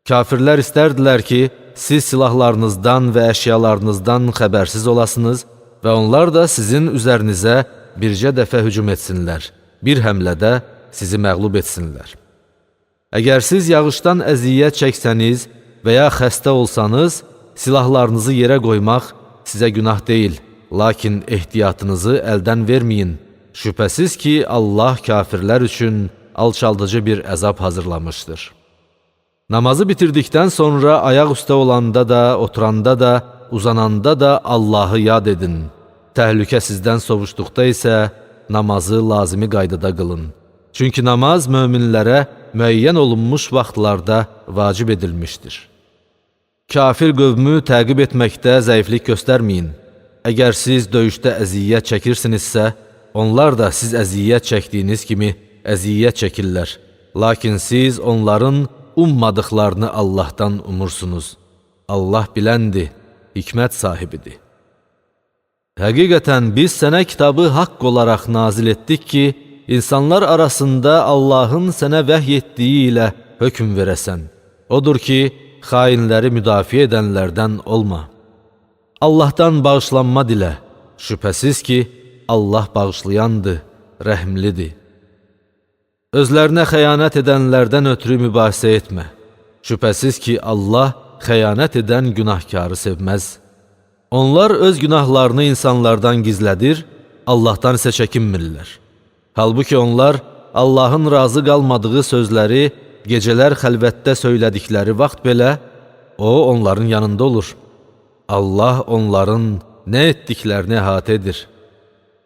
Kafirlər istərdilər ki, siz silahlarınızdan və əşyalarınızdan xəbərsiz olasınız və onlar da sizin üzərinizə bircə dəfə hücum etsinlər, bir həmlədə sizi məğlub etsinlər. Əgər siz yağışdan əziyyət çəksəniz və ya xəstə olsanız, silahlarınızı yerə qoymaq sizə günah deyil, lakin ehtiyatınızı əldən verməyin. Şübhəsiz ki, Allah kafirlər üçün alçaldıcı bir əzab hazırlamışdır. Namazı bitirdikdən sonra ayaq üstə olanda da, oturanda da, uzananda da Allahı yad edin. Təhlükə sizdən sovuşduqda isə namazı lazımi qaydada qılın. Çünki namaz möminlərə müəyyən olunmuş vaxtlarda vacib edilmişdir. Kafir qövmü təqib etməkdə zəiflik göstərməyin. Əgər siz döyüşdə əziyyət çəkirsinizsə, onlar da siz əziyyət çəkdiyiniz kimi əziyyət çəkirlər. Lakin siz onların ummadıqlarını Allahdan umursunuz. Allah biləndir, hikmət sahibidir. Həqiqətən biz sənə kitabı haqq olaraq nazil etdik ki, insanlar arasında Allahın sənə vəhy etdiyi ilə hökm verəsən. Odur ki, xainləri müdafiə edənlərdən olma. Allahdan bağışlanma dilə. Şübhəsiz ki, Allah bağışlayandır, rəhmlidir. Özlərinə xəyanət edənlərdən ötürü mübahisə etmə. Şübhəsiz ki, Allah xəyanət edən günahkarı sevməz. Onlar öz günahlarını insanlardan gizlədir, Allahdan isə çəkinmirlər. Halbuki onlar Allahın razı qalmadığı sözləri gecələr xəlvətdə söylədikləri vaxt belə, O onların yanında olur. Allah onların nə etdiklərini əhatə edir.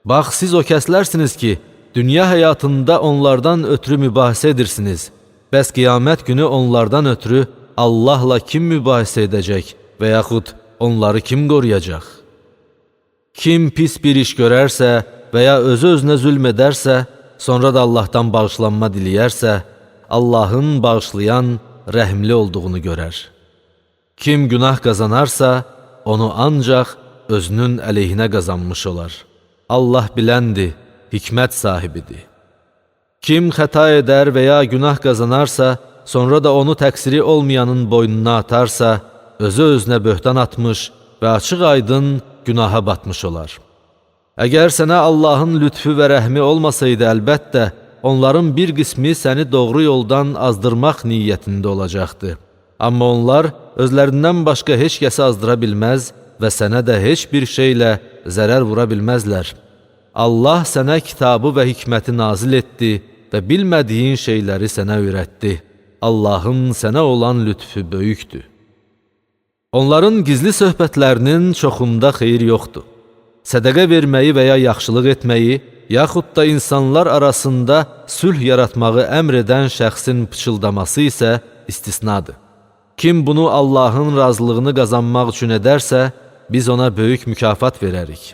Bax, siz o kəslərsiniz ki, dünya həyatında onlardan ötürü mübahisə edirsiniz. Bəs qiyamət günü onlardan ötürü Allahla kim mübahisə edəcək və yaxud onları kim qoruyacaq? Kim pis bir iş görərsə və ya özü-özünə zülm edərsə, sonra da Allahdan bağışlanma diləyərsə, Allahın bağışlayan, rəhmli olduğunu görər. Kim günah qazanarsa, onu ancaq özünün əleyhinə qazanmış olar. Allah biləndir, hikmət sahibidir. Kim xəta edər və ya günah qazanarsa, sonra da onu təqsiri olmayanın boynuna atarsa, özü-özünə böhtan atmış və açıq-aydın günaha batmış olar. Əgər sənə Allahın lütfü və rəhmi olmasaydı, əlbəttə, onların bir qismi səni doğru yoldan azdırmaq niyyətində olacaqdı. Amma onlar özlərindən başqa heç kəsi azdıra bilməz və sənə də heç bir şeylə zərər vura bilməzlər. Allah sənə kitabı və hikməti nazil etdi və bilmədiyin şeyləri sənə öyrətdi. Allahın sənə olan lütfü böyükdür. Onların gizli söhbətlərinin çoxunda xeyir yoxdur. Sədəqə verməyi və ya yaxşılıq etməyi, yaxud da insanlar arasında sülh yaratmağı əmr edən şəxsin pıçıldaması isə istisnadır. Kim bunu Allahın razılığını qazanmaq üçün edərsə, biz ona böyük mükafat verərik.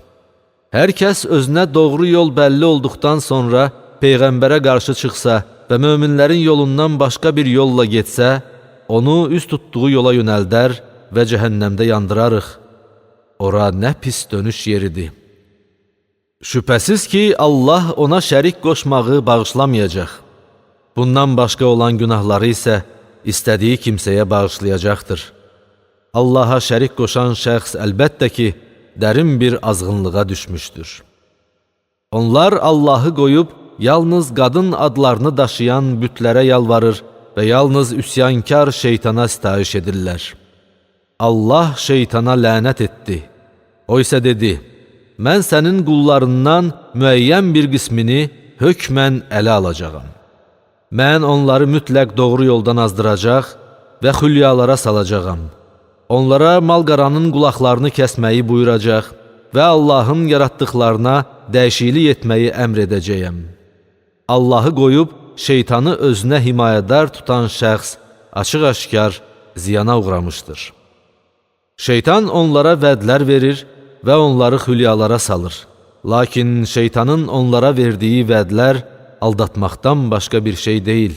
Hər kəs özünə doğru yol bəlli olduqdan sonra Peyğəmbərə qarşı çıxsa və möminlərin yolundan başqa bir yolla getsə, onu üst tutduğu yola yönəldər və cəhənnəmdə yandırarıq. Ora nə pis dönüş yeridir. Şübhəsiz ki, Allah ona şərik qoşmağı bağışlamayacaq. Bundan başqa olan günahları isə istədiyi kimsəyə bağışlayacaqdır. Allaha şərik qoşan şəxs əlbəttə ki, dərin bir azğınlığa düşmüşdür. Onlar Allahı qoyub, yalnız qadın adlarını daşıyan bütlərə yalvarır və yalnız üsyankar şeytana sitayiş edirlər. Allah şeytana lənət etdi. O isə dedi, mən sənin qullarından müəyyən bir qismini hökmən ələ alacağam. Mən onları mütləq doğru yoldan azdıracaq və xülyalara salacağam. Onlara mal-qaranın qulaqlarını kəsməyi buyuracaq və Allahın yaratdıqlarına dəyişiklik etməyi əmr edəcəyəm. Allahı qoyub, şeytanı özünə himayədar tutan şəxs açıq-aşkar ziyana uğramışdır. Şeytan onlara vədlər verir və onları xülyalara salır. Lakin şeytanın onlara verdiyi vədlər aldatmaqdan başqa bir şey deyil.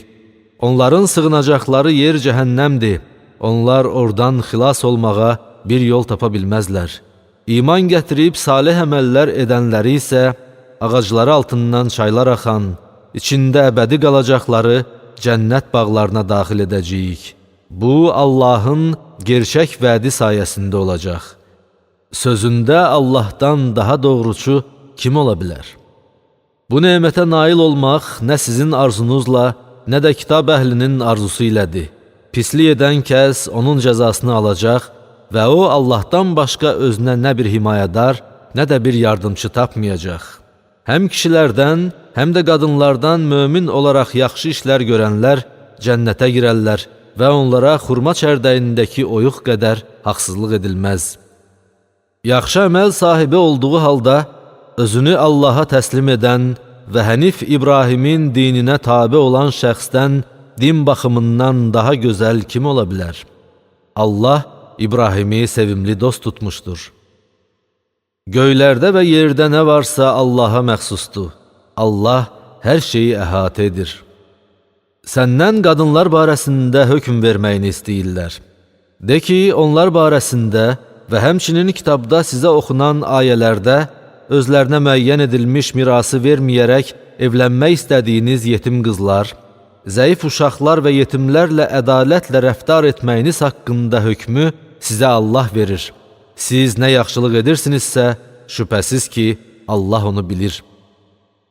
Onların sığınacaqları yer cəhənnəmdir. Onlar oradan xilas olmağa bir yol tapa bilməzlər. İman gətirib salih əməllər edənləri isə ağacları altından çaylar axan, içində əbədi qalacaqları cənnət bağlarına daxil edəcəyik. Bu, Allahın gerçək vədi sayəsində olacaq. Sözündə Allahdan daha doğrucu kim ola bilər? Bu nemətə nail olmaq nə sizin arzunuzla, nə də kitab əhlinin arzusu ilədir. Pislik edən kəs onun cəzasını alacaq və o Allahdan başqa özünə nə bir himayədar, nə də bir yardımcı tapmayacaq. Həm kişilərdən, həm də qadınlardan mömin olaraq yaxşı işlər görənlər cənnətə girərlər və onlara xurma çərdəyindəki oyuq qədər haqsızlıq edilməz. Yaxşı əməl sahibi olduğu halda, özünü Allaha təslim edən və Hənif İbrahimin dininə tabe olan şəxsdən din baxımından daha gözəl kim ola bilər? Allah İbrahimi sevimli dost tutmuşdur. Göylərdə və yerdə nə varsa Allaha məxsusdur. Allah hər şeyi əhatə edir. Səndən qadınlar barəsində hökm verməyini istəyirlər. De ki, onlar barəsində və həmçinin kitabda sizə oxunan ayələrdə özlərinə müəyyən edilmiş mirası verməyərək evlənmək istədiyiniz yetim qızlar, zəif uşaqlar və yetimlərlə ədalətlə rəftar etməyiniz haqqında hökmü sizə Allah verir. Siz nə yaxşılıq edirsinizsə, şübhəsiz ki, Allah onu bilir.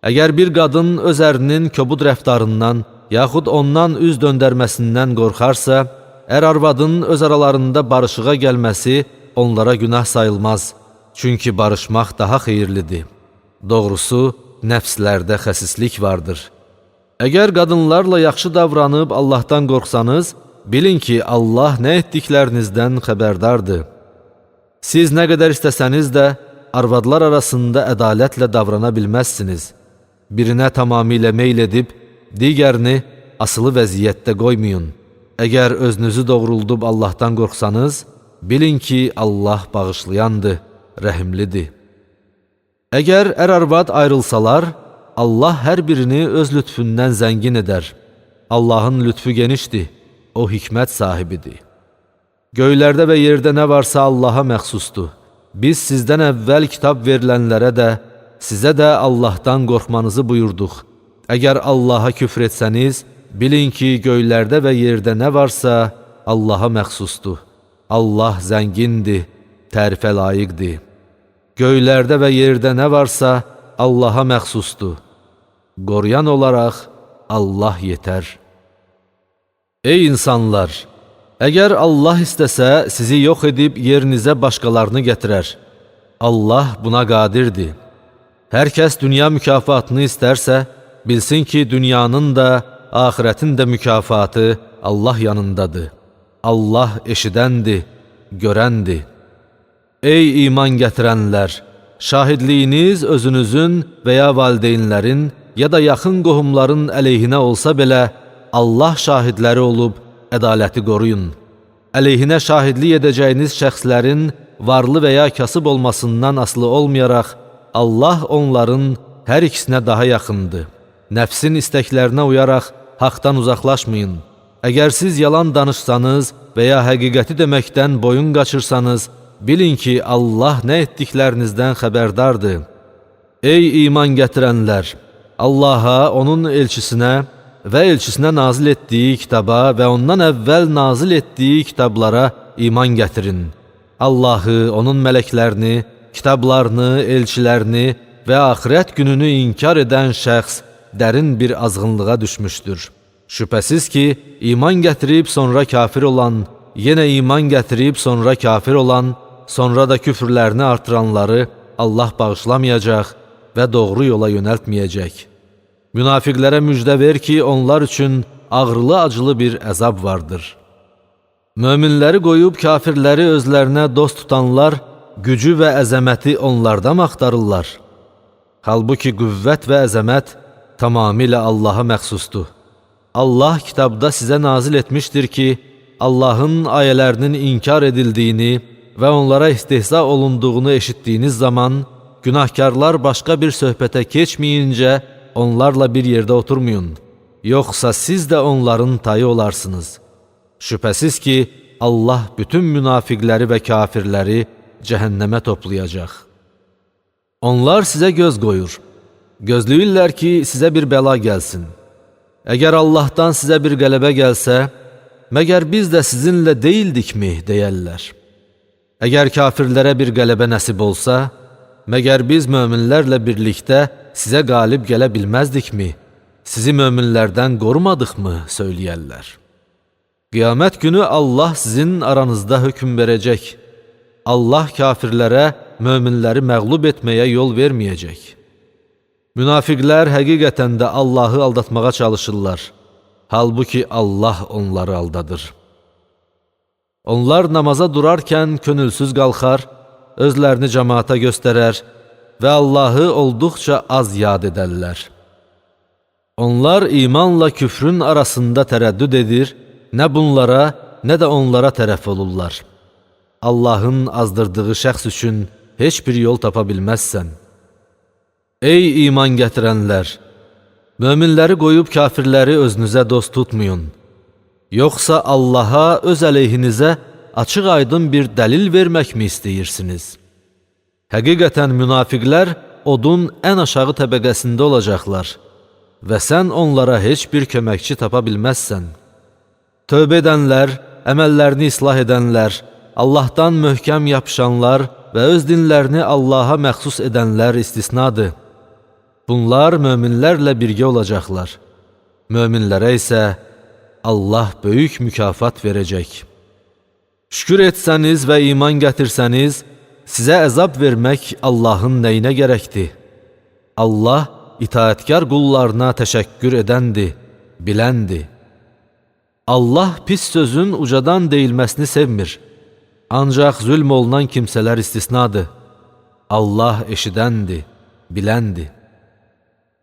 Əgər bir qadın öz ərinin kobud rəftarından, yaxud ondan üz döndərməsindən qorxarsa, ər-arvadın öz aralarında barışığa gəlməsi onlara günah sayılmaz. Çünki barışmaq daha xeyirlidir. Doğrusu, nəfslərdə xəsislik vardır. Əgər qadınlarla yaxşı davranıb Allahdan qorxsanız, bilin ki, Allah nə etdiklərinizdən xəbərdardır. Siz nə qədər istəsəniz də, arvadlar arasında ədalətlə davrana bilməzsiniz. Birinə tamamilə meyl edib, digərini asılı vəziyyətdə qoymayın. Əgər özünüzü doğruldub Allahdan qorxsanız, bilin ki, Allah bağışlayandır, rəhimlidir. Əgər ər-arvad ayrılsalar, Allah hər birini öz lütfündən zəngin edər. Allahın lütfü genişdir, o hikmət sahibidir. Göylərdə və yerdə nə varsa Allaha məxsusdur. Biz sizdən əvvəl kitab verilənlərə də, sizə də Allahdan qorxmanızı buyurduq. Əgər Allaha küfr etsəniz, bilin ki, göylərdə və yerdə nə varsa Allaha məxsusdur. Allah zəngindir, tərifə layiqdir. Göylərdə və yerdə nə varsa Allaha məxsusdur. Qoruyan olaraq Allah yetər. Ey insanlar! Əgər Allah istəsə, sizi yox edib yerinizə başqalarını gətirər. Allah buna qadirdir. Hər kəs dünya mükafatını istərsə, bilsin ki, dünyanın da, axirətin də mükafatı Allah yanındadır. Allah eşidəndir, görəndir. Ey iman gətirənlər! Şahidliyiniz özünüzün və ya valideynlərin, ya da yaxın qohumların əleyhinə olsa belə, Allah şahidləri olub, ədaləti qoruyun. Əleyhinə şahidlik edəcəyiniz şəxslərin varlı və ya kasıb olmasından asılı olmayaraq, Allah onların hər ikisinə daha yaxındır. Nəfsin istəklərinə uyaraq haqdan uzaqlaşmayın. Əgər siz yalan danışsanız və ya həqiqəti deməkdən boyun qaçırsanız, bilin ki, Allah nə etdiklərinizdən xəbərdardır. Ey iman gətirənlər! Allaha, onun elçisinə və elçisinə nazil etdiyi kitaba və ondan əvvəl nazil etdiyi kitablara iman gətirin. Allahı, onun mələklərini, kitablarını, elçilərini və axirət gününü inkar edən şəxs dərin bir azğınlığa düşmüşdür. Şübhəsiz ki, iman gətirib sonra kafir olan, yenə iman gətirib sonra kafir olan, sonra da küfrlərini artıranları Allah bağışlamayacaq və doğru yola yönəltməyəcək. Münafiqlərə müjdə ver ki, onlar üçün ağrılı-acılı bir əzab vardır. Möminləri qoyub kafirləri özlərinə dost tutanlar, gücü və əzəməti onlarda mı axtarırlar? Halbuki qüvvət və əzəmət tamamilə Allaha məxsusdur. Allah kitabda sizə nazil etmişdir ki, Allahın ayələrinin inkar edildiyini və onlara istehza olunduğunu eşitdiyiniz zaman, günahkarlar başqa bir söhbətə keçməyincə onlarla bir yerdə oturmayın. Yoxsa siz də onların tayı olarsınız. Şübhəsiz ki, Allah bütün münafiqləri və kafirləri cəhənnəmə toplayacaq. Onlar sizə göz qoyur. Gözləyirlər ki, sizə bir bəla gəlsin. Əgər Allahdan sizə bir qələbə gəlsə, məgər biz də sizinlə deyildikmi, deyərlər. Əgər kafirlərə bir qələbə nəsib olsa, məgər biz möminlərlə birlikdə sizə qalib gələ bilməzdikmi, sizi möminlərdən qorumadıqmı, söyləyərlər. Qiyamət günü Allah sizin aranızda hökm verəcək. Allah kafirlərə, möminləri məğlub etməyə yol verməyəcək. Münafiqlər həqiqətən də Allahı aldatmağa çalışırlar. Halbuki Allah onları aldadır. Onlar namaza durarkən könülsüz qalxar, özlərini cəmaata göstərər və Allahı olduqca az yad edərlər. Onlar imanla küfrün arasında tərəddüd edir, nə bunlara, nə də onlara tərəf olurlar. Allahın azdırdığı şəxs üçün heç bir yol tapa bilməzsən. Ey iman gətirənlər! Möminləri qoyub kafirləri özünüzə dost tutmayın. Yoxsa Allaha öz əleyhinizə açıq-aydın bir dəlil verməkmi istəyirsiniz? Həqiqətən münafiqlər odun ən aşağı təbəqəsində olacaqlar və sən onlara heç bir köməkçi tapa bilməzsən. Tövbə edənlər, əməllərini islah edənlər, Allahdan möhkəm yapışanlar və öz dinlərini Allaha məxsus edənlər istisnadır. Bunlar möminlərlə birgə olacaqlar. Möminlərə isə Allah böyük mükafat verəcək. Şükür etsəniz və iman gətirsəniz, sizə əzab vermək Allahın nəyinə gərəkdir? Allah itaətkar qullarına təşəkkür edəndir, biləndir. Allah pis sözün ucadan deyilməsini sevmir. Ancaq zülm olunan kimsələr istisnadır. Allah eşidəndir, biləndir.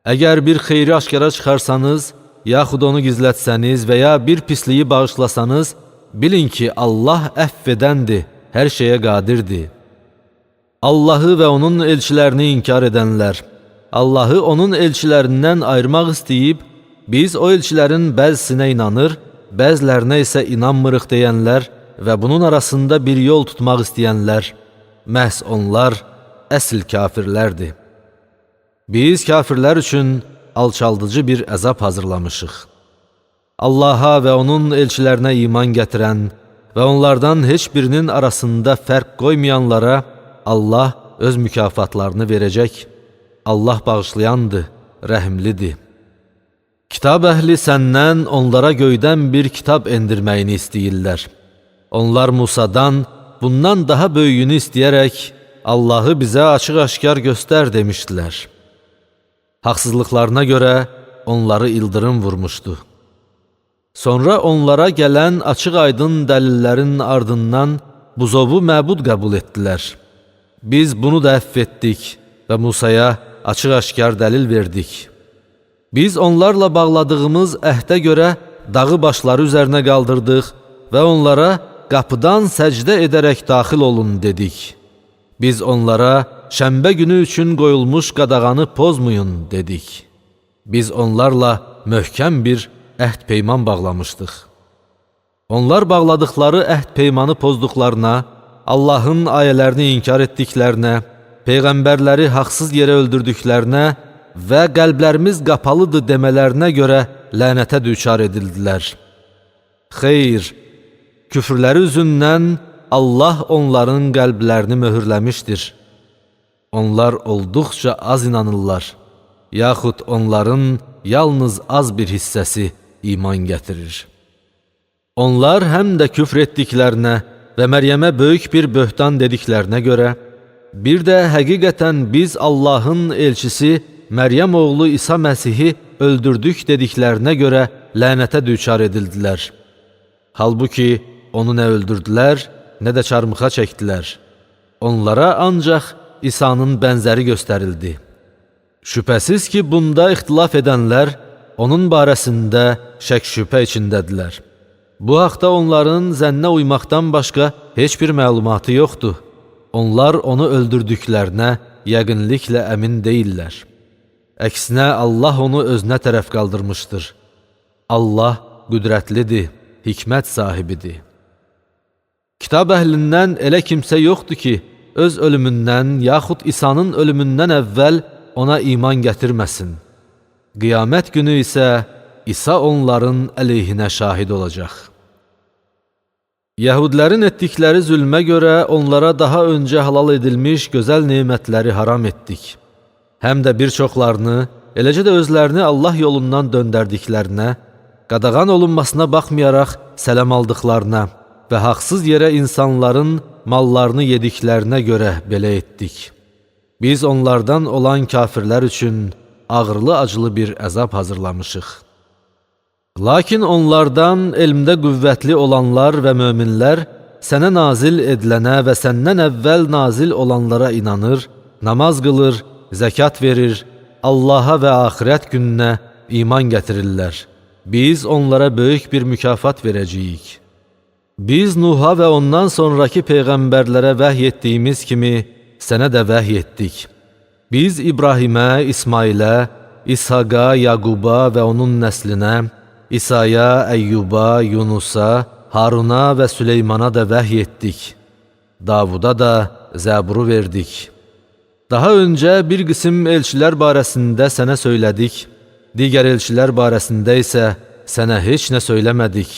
Əgər bir xeyri aşkara çıxarsanız, yaxud onu gizlətsəniz və ya bir pisliyi bağışlasanız, bilin ki, Allah əfv edəndir, hər şeyə qadirdir. Allahı və onun elçilərini inkar edənlər, Allahı onun elçilərindən ayırmaq istəyib, biz o elçilərin bəzisinə inanır, bəzilərinə isə inanmırıq deyənlər və bunun arasında bir yol tutmaq istəyənlər, məhz onlar əsl kafirlərdir. Biz kafirlər üçün alçaldıcı bir əzab hazırlamışıq. Allaha və onun elçilərinə iman gətirən və onlardan heç birinin arasında fərq qoymayanlara Allah öz mükafatlarını verəcək. Allah bağışlayandır, rəhimlidir. Kitab əhli səndən onlara göydən bir kitab endirməyini istəyirlər. Onlar Musadan bundan daha böyüyünü istəyərək Allahı bizə açıq-aşkar göstər demişdilər. Haqsızlıqlarına görə onları ildırım vurmuşdu. Sonra onlara gələn açıq-aydın dəlillərin ardından buzovu məbud qəbul etdilər. Biz bunu da əfv etdik və Musaya açıq-aşkar dəlil verdik. Biz onlarla bağladığımız əhdə görə dağı başları üzərinə qaldırdıq və onlara qapıdan səcdə edərək daxil olun dedik. Biz onlara şənbə günü üçün qoyulmuş qadağanı pozmayın dedik. Biz onlarla möhkəm bir əhd peyman bağlamışdıq. Onlar bağladıkları əhd peymanı pozduqlarına, Allahın ayələrini inkar etdiklərinə, peyğəmbərləri haqsız yerə öldürdüklərinə və qəlblərimiz qapalıdır demələrinə görə lənətə düçar edildilər. Xeyr, küfrləri üzündən Allah onların qəlblərini möhürləmişdir. Onlar olduqca az inanırlar, yaxud onların yalnız az bir hissəsi iman gətirir. Onlar həm də küfr etdiklərinə və Məryəmə böyük bir böhtan dediklərinə görə, bir də həqiqətən biz Allahın elçisi Məryəm oğlu İsa Məsihi öldürdük dediklərinə görə lənətə düçar edildilər. Halbuki onu nə öldürdülər, nə də çarmıxa çəkdilər. Onlara ancaq İsa'nın bənzəri göstərildi. Şübhəsiz ki, bunda ixtilaf edənlər onun barəsində şək-şübhə içindədirlər. Bu haqda onların zənnə uymaqdan başqa heç bir məlumatı yoxdur. Onlar onu öldürdüklərinə yəqinliklə əmin deyirlər. Əksinə, Allah onu özünə tərəf qaldırmışdır. Allah qüdrətlidir, hikmət sahibidir. Kitab əhlindən elə kimsə yoxdur ki, öz ölümündən yaxud İsa'nın ölümündən əvvəl ona iman gətirməsin. Qiyamət günü isə İsa onların əleyhinə şahid olacaq. Yəhudilərin etdikləri zülmə görə onlara daha öncə halal edilmiş gözəl nemətləri haram etdik. Həm də bir çoxlarını, eləcə də özlərini Allah yolundan döndərdiklərinə, qadağan olunmasına baxmayaraq sələm aldıqlarına və haqsız yerə insanların mallarını yediklərinə görə belə etdik. Biz onlardan olan kafirlər üçün ağırlı-acılı bir əzab hazırlamışıq. Lakin onlardan elmdə qüvvətli olanlar və möminlər sənə nazil edilənə və səndən əvvəl nazil olanlara inanır, namaz qılır, zəkat verir, Allaha və axirət gününə iman gətirirlər. Biz onlara böyük bir mükafat verəcəyik. Biz Nuh'a və ondan sonraki peyğəmbərlərə vəhy etdiyimiz kimi sənə də vəhy etdik. Biz İbrahimə, İsmailə, İshaqa, Yaquba və onun nəslinə, İsa'ya, Əyyuba, Yunusa, Haruna və Süleymana da vəhy etdik. Davuda da Zəburu verdik. Daha öncə bir qism elçilər barəsində sənə söylədik, digər elçilər barəsində isə sənə heç nə söyləmədik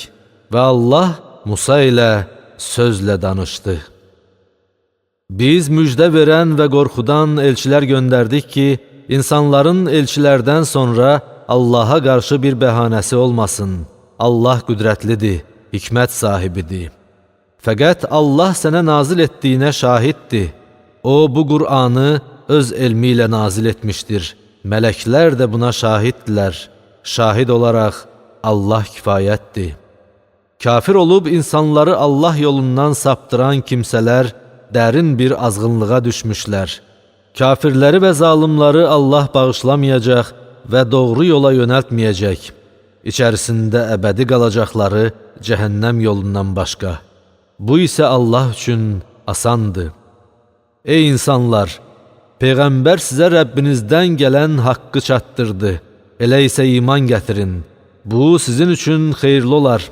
və Allah Musa ilə sözlə danışdı. Biz müjdə verən və qorxudan elçilər göndərdik ki, insanların elçilərdən sonra Allaha qarşı bir bəhanəsi olmasın. Allah qüdrətlidir, hikmət sahibidir. Fəqət Allah sənə nazil etdiyinə şahiddir. O, bu Qur'anı öz elmi ilə nazil etmişdir. Mələklər də buna şahiddirlər. Şahid olaraq Allah kifayətdir. Kafir olub insanları Allah yolundan saptıran kimsələr dərin bir azğınlığa düşmüşlər. Kafirləri və zalımları Allah bağışlamayacaq və doğru yola yönəltməyəcək. İçərisində əbədi qalacaqları cəhənnəm yolundan başqa. Bu isə Allah üçün asandır. Ey insanlar! Peyğəmbər sizə Rəbbinizdən gələn haqqı çatdırdı. Elə isə iman gətirin. Bu, sizin üçün xeyirli olar.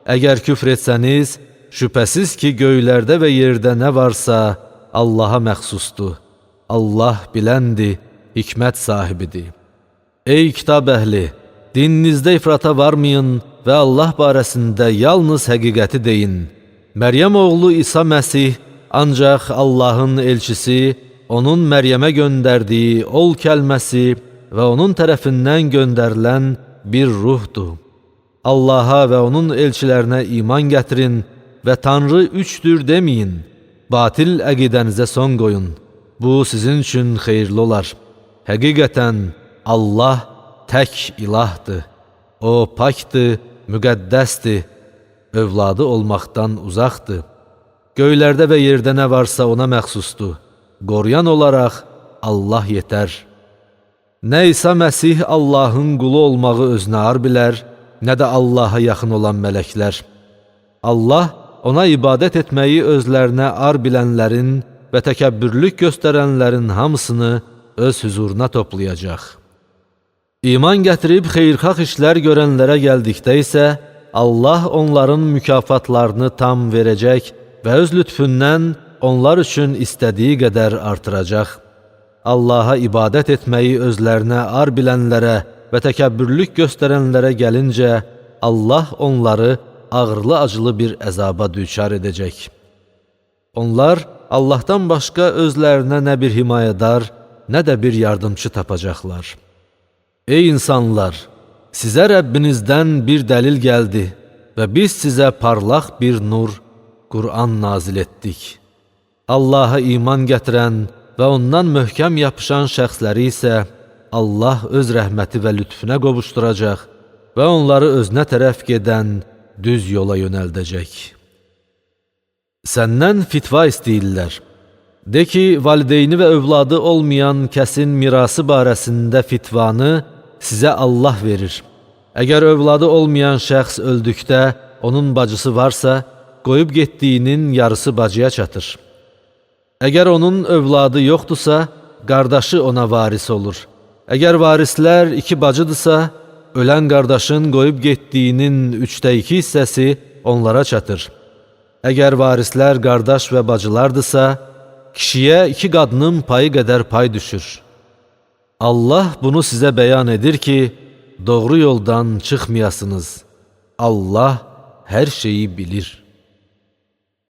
Əgər küfr etsəniz, şübhəsiz ki, göylərdə və yerdə nə varsa Allaha məxsusdur. Allah biləndir, hikmət sahibidir. Ey kitab əhli! Dininizdə ifrata varmayın və Allah barəsində yalnız həqiqəti deyin. Məryəm oğlu İsa Məsih ancaq Allahın elçisi, onun Məryəmə göndərdiyi ol kəlməsi və onun tərəfindən göndərilən bir ruhdur. Allaha və onun elçilərinə iman gətirin və Tanrı üçdür deməyin. Batil əqidənizə son qoyun. Bu, sizin üçün xeyirli olar. Həqiqətən Allah tək ilahdır. O, pakdır, müqəddəsdir, övladı olmaqdan uzaqdır. Göylərdə və yerdə nə varsa ona məxsusdur. Qoruyan olaraq Allah yetər. Nə İsa Məsih Allahın qulu olmağı özünə ar bilər, nə də Allaha yaxın olan mələklər. Allah ona ibadət etməyi özlərinə ar bilənlərin və təkəbbürlük göstərənlərin hamısını öz huzuruna toplayacaq. İman gətirib xeyirxah işlər görənlərə gəldikdə isə Allah onların mükafatlarını tam verəcək və öz lütfündən onlar üçün istədiyi qədər artıracaq. Allaha ibadət etməyi özlərinə ar bilənlərə və təkəbbürlük göstərənlərə gəlincə, Allah onları ağırlı-acılı bir əzaba düçar edəcək. Onlar Allahdan başqa özlərinə nə bir himayədar, nə də bir yardımcı tapacaqlar. Ey insanlar! Sizə Rəbbinizdən bir dəlil gəldi və biz sizə parlaq bir nur, Qur'an nazil etdik. Allaha iman gətirən və ondan möhkəm yapışan şəxsləri isə Allah öz rəhməti və lütfüne qovuşduracaq və onları özünə tərəf gedən düz yola yönəldəcək. Səndən fitva istəyirlər. De ki, valideyni və övladı olmayan kəsin mirası barəsində fitvanı sizə Allah verir. Əgər övladı olmayan şəxs öldükdə onun bacısı varsa, qoyub getdiyinin yarısı bacıya çatır. Əgər onun övladı yoxdursa, qardaşı ona varis olur. Əgər varislər 2 bacıdırsa, ölən qardaşın qoyub getdiyinin 2/3 hissəsi onlara çatır. Əgər varislər qardaş və bacılardırsa, kişiyə 2 qadının payı qədər pay düşür. Allah bunu sizə bəyan edir ki, doğru yoldan çıxmayasınız. Allah hər şeyi bilir.